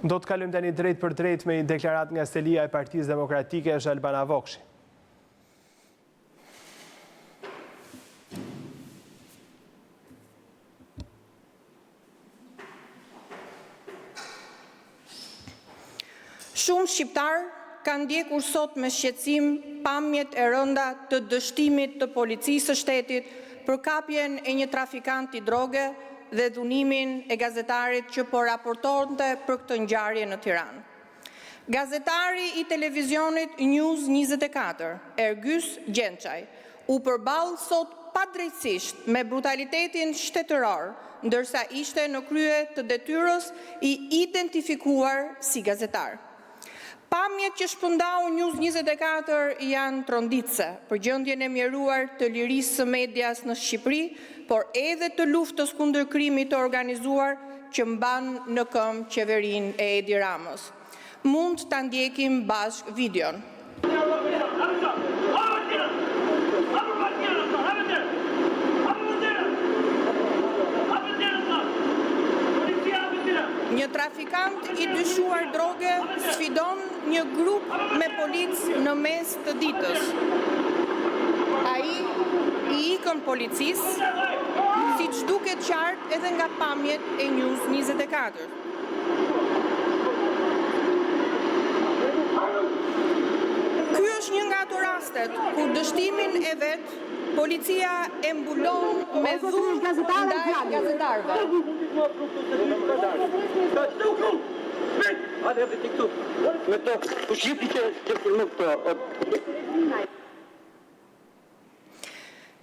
Do të kalojmë tani drejt për drejt me një deklaratë nga stelia e Partisë Demokratike Zhalbana Vokshi. Shumë shqiptarë kanë ndjekur sot me shqetësim pamjet e rënda të dështimit të policisë së shtetit për kapjen e një trafikanti droge dhe dhunimin e gazetarit që po raportonte për këtë ngjarje në Tiranë. Gazetari i televizionit News 24, Ergjys Gjençaj, u përball sot padrejtësisht me brutalitetin shtetëror, ndërsa ishte në krye të detyrës i identifikuar si gazetar. Pamjet që shpërndau News 24 janë tronditëse për gjendjen e mjeruar të lirisë së medias në Shqipëri, por edhe të luftës kundër krimit të organizuar që mban në këmbë qeverinë e Edi Ramës. Mund ta ndjekim bashkë videon. Një trafikant i dyshuar droge sfidon një grup me policë në mes të ditës. Ai i ikën policisë, siç duket qartë edhe nga pamjet e News 24. Ky është një nga ato rastet kur dështimin e vet policia e mbulon me dhunë ndaj gazetarëve.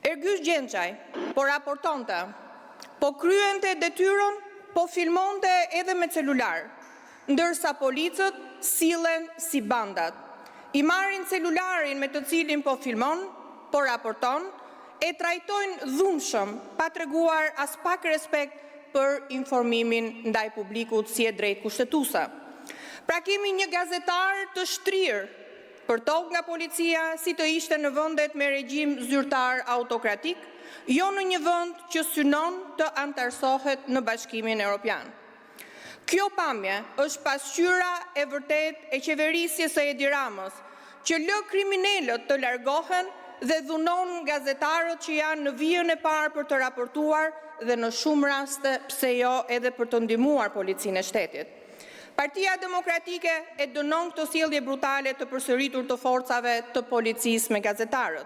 Ergjys Gjençaj po raportonte, po kryente detyrën, po filmonte edhe me celular, ndërsa policët sillen si bandat. I marrin celularin me të cilin po filmon, po raporton, e trajtojnë dhunshëm, pa treguar as pak respekt për informimin ndaj publikut si e drejt kushtetuese. Pra kemi një gazetar të shtrirë për tokë nga policia si të ishte në vendet me regjim zyrtar autokratik, jo në një vend që synon të antarësohet në Bashkimin Evropian. Kjo pamje është pasqyra e vërtet e qeverisjes së Edi Ramës, që lë kriminalët të largohen dhe dhunon gazetarët që janë në vijën e parë për të raportuar dhe në shumë raste pse jo edhe për të ndihmuar policinë e shtetit. Partia Demokratike e dënon këtë sjellje brutale të përsëritur të forcave të policisë me gazetarët.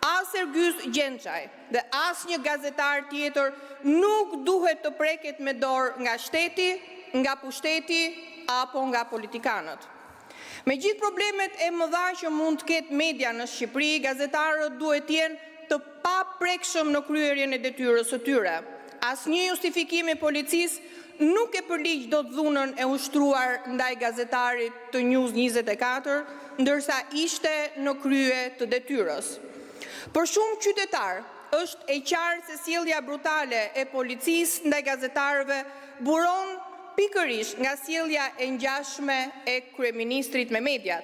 As Ergjys Gjençaj dhe as një gazetar tjetër nuk duhet të preket me dorë nga shteti, nga pushteti apo nga politikanët. Me gjithë problemet e mëdha që mund të ketë media në Shqipëri, gazetarët duhet të jenë të paprekshëm në kryerjen e detyrës së tyre. Asnjë justifikim i policisë nuk e përligj dot dhunën e ushtruar ndaj gazetarit të News 24, ndërsa ishte në krye të detyrës. Për shumë qytetar, është e qartë se sjellja brutale e policisë ndaj gazetarëve buron pikërisht nga sjellja e ngjashme e kryeministrit me mediat.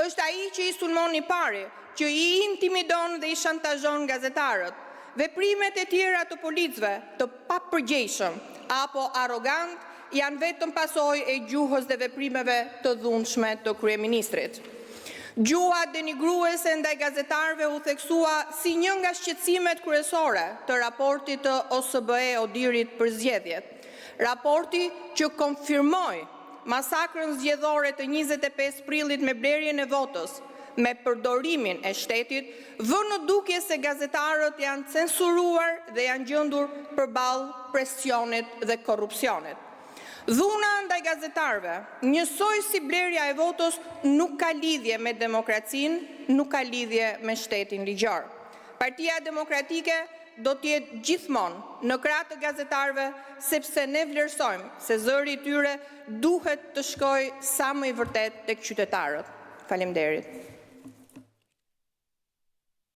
Është ai që i sulmon i pari, që i intimidon dhe i shantazhon gazetarët. Veprimet e tjera të policëve, të papërgjegjshëm apo arrogant, janë vetëm pasojë e gjuhës dhe veprimeve të dhunshme të kryeministrit. Gjuha denigruese ndaj gazetarëve u theksua si një nga shqetësimet kryesore të raportit të OSBE Odirit për zgjedhjet. Raporti që konfirmoi masakrën zgjedhore të 25 prillit me blerjen e votës, me përdorimin e shtetit, vë në dukje se gazetarët janë censuruar dhe janë gjendur përballë presionit dhe korrupsionit. Dhuna ndaj gazetarëve, njësoj si blerja e votës, nuk ka lidhje me demokracinë, nuk ka lidhje me shtetin ligjor. Partia Demokratike do të jetë gjithmonë në krah të gazetarëve, sepse ne vlerësojmë se zëri i tyre duhet të shkojë sa më i vërtet tek qytetarët. Faleminderit.